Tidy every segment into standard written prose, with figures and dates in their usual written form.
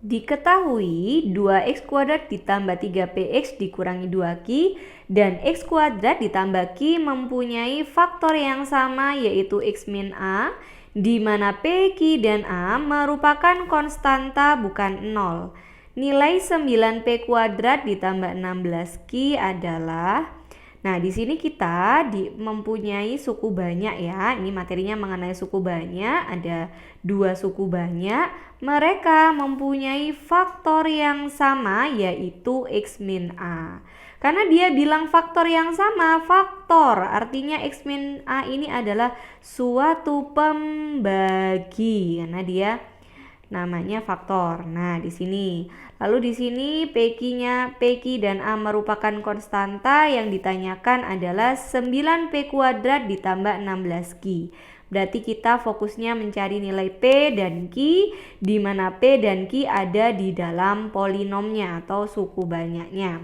Diketahui 2x kuadrat ditambah 3px dikurangi 2q dan x kuadrat ditambah q mempunyai faktor yang sama yaitu x min a, di mana p, q, dan a merupakan konstanta bukan 0. Nilai 9p kuadrat ditambah 16q adalah... Nah, di sini kita mempunyai suku banyak ya. Ini materinya mengenai suku banyak, ada 2 suku banyak. Mereka mempunyai faktor yang sama yaitu x min a. Karena dia bilang faktor yang sama, faktor artinya x min a ini adalah suatu pembagi karena dia namanya faktor. Nah, di sini. Lalu di sini PQ dan A merupakan konstanta, yang ditanyakan adalah 9P kuadrat ditambah 16Q. Berarti kita fokusnya mencari nilai P dan Q, di mana P dan Q ada di dalam polinomnya atau suku banyaknya.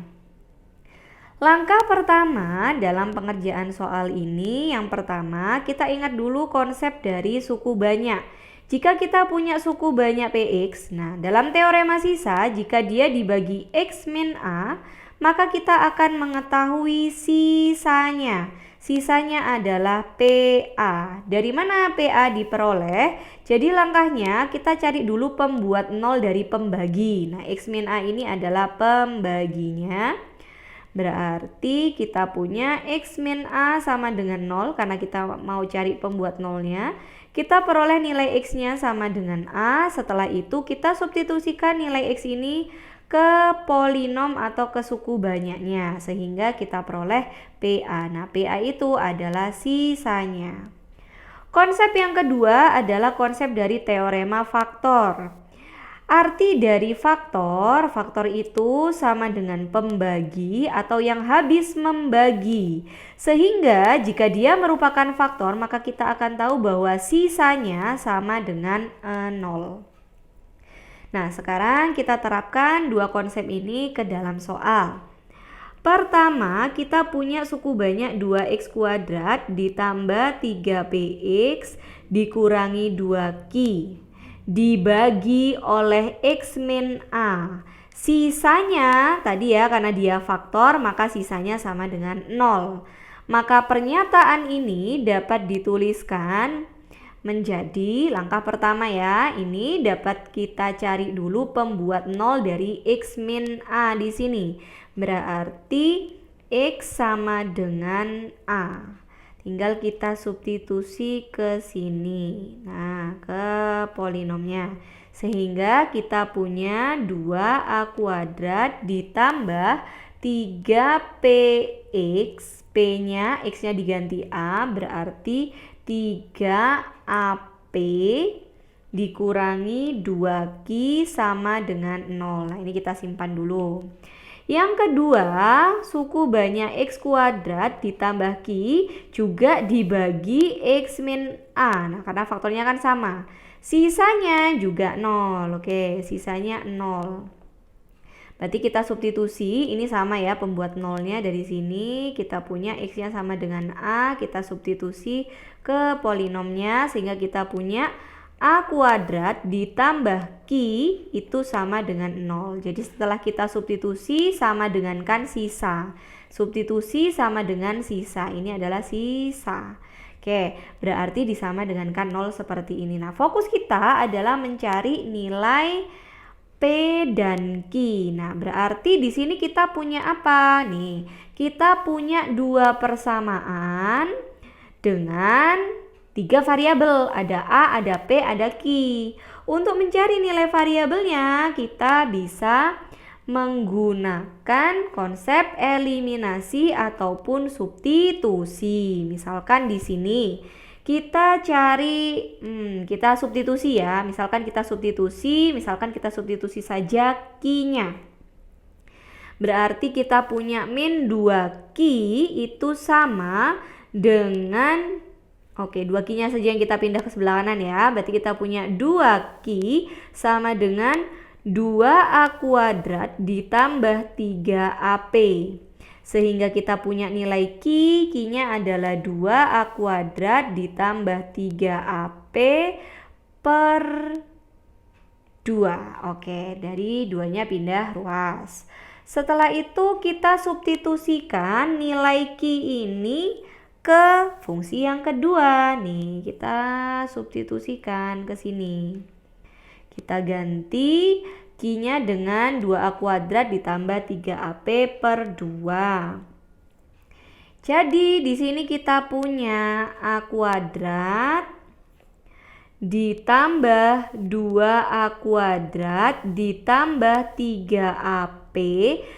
Langkah pertama dalam pengerjaan soal ini, yang pertama kita ingat dulu konsep dari suku banyak. Jika kita punya suku banyak Px, nah dalam teorema sisa, jika dia dibagi x min a, maka kita akan mengetahui sisanya. Sisanya adalah PA. Dari mana PA diperoleh? Jadi langkahnya kita cari dulu pembuat 0 dari pembagi. Nah, x min a ini adalah pembaginya. Berarti kita punya x min a sama dengan 0 karena kita mau cari pembuat 0-nya. Kita peroleh nilai x-nya sama dengan a. Setelah itu kita substitusikan nilai x ini ke polinom atau ke suku banyaknya, sehingga kita peroleh PA. Nah, PA itu adalah sisanya. Konsep yang kedua adalah konsep dari teorema faktor. Arti dari faktor itu sama dengan pembagi atau yang habis membagi. Sehingga jika dia merupakan faktor, maka kita akan tahu bahwa sisanya sama dengan 0. Nah, sekarang kita terapkan dua konsep ini ke dalam soal. Pertama, kita punya suku banyak 2x kuadrat ditambah 3px dikurangi 2q. Dibagi oleh x min a. Sisanya tadi ya, karena dia faktor maka sisanya sama dengan 0. Maka pernyataan ini dapat dituliskan menjadi langkah pertama ya. Ini dapat kita cari dulu pembuat 0 dari x min a di sini. Berarti x sama dengan a. Tinggal kita substitusi ke sini. Nah, ke polinomnya. Sehingga kita punya 2a kuadrat ditambah 3px. P-nya, x-nya diganti a, berarti 3ap dikurangi 2q sama dengan 0. Nah, ini kita simpan dulu. Yang kedua, suku banyak x kuadrat ditambah q juga dibagi x min a. Nah, karena faktornya kan sama. Sisanya juga 0. Oke, sisanya 0. Berarti kita substitusi, ini sama ya pembuat 0-nya dari sini. Kita punya x-nya sama dengan a, kita substitusi ke polinomnya sehingga kita punya a kuadrat ditambah q itu sama dengan 0. Jadi setelah kita substitusi sama dengan kan sisa. Substitusi sama dengan sisa. Ini adalah sisa. Oke, berarti disama dengan kan 0 seperti ini. Nah, fokus kita adalah mencari nilai P dan Q. Nah, berarti di sini kita punya apa? Nih, kita punya dua persamaan dengan 3 variabel, ada A, ada P, ada Q. Untuk mencari nilai variabelnya, kita bisa menggunakan konsep eliminasi ataupun substitusi. Misalkan di sini kita cari, kita substitusi ya. Misalkan kita substitusi saja Q-nya. Berarti kita punya min 2Q itu sama dengan... Oke, 2q-nya saja yang kita pindah ke sebelah kanan ya. Berarti kita punya 2q sama dengan 2a kuadrat ditambah 3ap. Sehingga kita punya nilai q-nya adalah 2a kuadrat ditambah 3ap per 2. Oke, dari 2-nya pindah ruas. Setelah itu kita substitusikan nilai Q ini ke fungsi yang kedua. Nih, kita substitusikan ke sini. Kita ganti Q-nya dengan 2A kuadrat ditambah 3AP per 2. Jadi di sini kita punya A kuadrat ditambah 2A kuadrat ditambah 3AP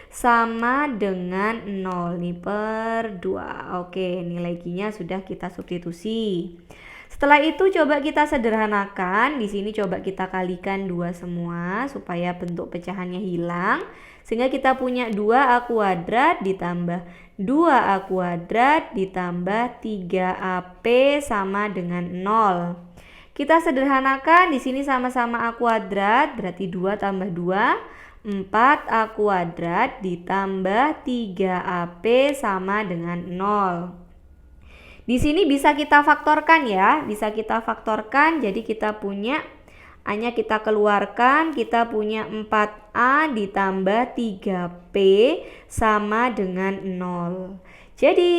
sama dengan 0 nih per 2. Oke, nilai Q-nya sudah kita substitusi. Setelah itu coba kita sederhanakan. Di sini coba kita kalikan 2 semua supaya bentuk pecahannya hilang. Sehingga kita punya 2A kuadrat ditambah 2A kuadrat ditambah 3AP sama dengan 0. Kita sederhanakan, di sini sama-sama A kuadrat, berarti 2 tambah 2, 4A kuadrat ditambah 3AP sama dengan 0. Di sini bisa kita faktorkan ya, bisa kita faktorkan, jadi kita punya A-nya kita keluarkan, kita punya 4A ditambah 3P sama dengan 0. Jadi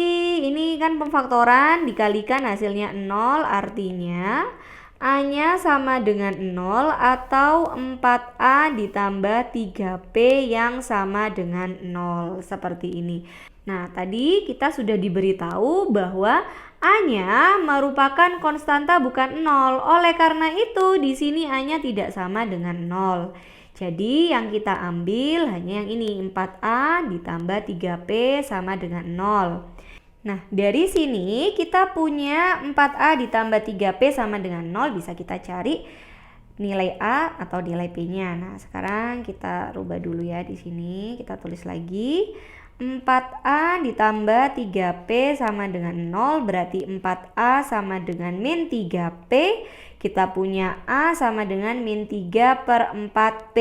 ini kan pemfaktoran dikalikan hasilnya 0, artinya A-nya sama dengan 0 atau 4A ditambah 3P yang sama dengan 0, seperti ini. Nah, tadi kita sudah diberitahu bahwa A-nya merupakan konstanta bukan 0. Oleh karena itu, di sini A-nya tidak sama dengan 0. Jadi, yang kita ambil hanya yang ini, 4A ditambah 3P sama dengan 0. Nah, dari sini kita punya 4A ditambah 3P sama dengan 0, bisa kita cari nilai A atau nilai P-nya. Nah, sekarang kita rubah dulu ya di sini. Kita tulis lagi 4A ditambah 3P sama dengan 0, berarti 4A sama dengan min 3P. Kita punya A sama dengan min 3 per 4P.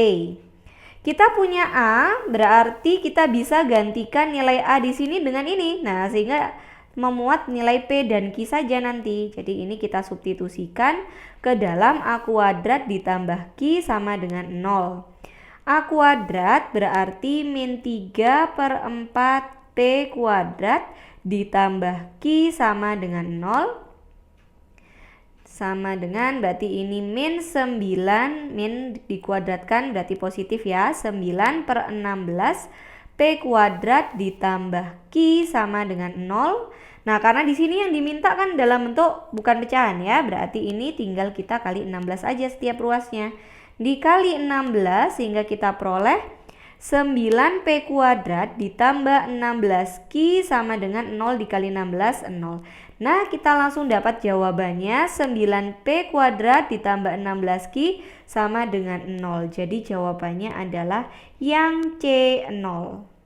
Kita punya A, berarti kita bisa gantikan nilai A di sini dengan ini. Nah, sehingga memuat nilai P dan Q saja nanti. Jadi ini kita substitusikan ke dalam A kuadrat ditambah Q sama dengan 0. A kuadrat berarti min 3 per 4P kuadrat ditambah Q sama dengan 0. Sama dengan berarti ini min 9, min dikuadratkan berarti positif ya. 9 per 16 P kuadrat ditambah Q sama dengan 0. Nah, karena di sini yang diminta kan dalam bentuk bukan pecahan ya. Berarti ini tinggal kita kali 16 aja setiap ruasnya. Dikali 16 sehingga kita peroleh 9P kuadrat ditambah 16Q sama dengan 0 dikali 16, 0. Nah, kita langsung dapat jawabannya 9P kuadrat ditambah 16Q sama dengan 0. Jadi jawabannya adalah yang C, 0.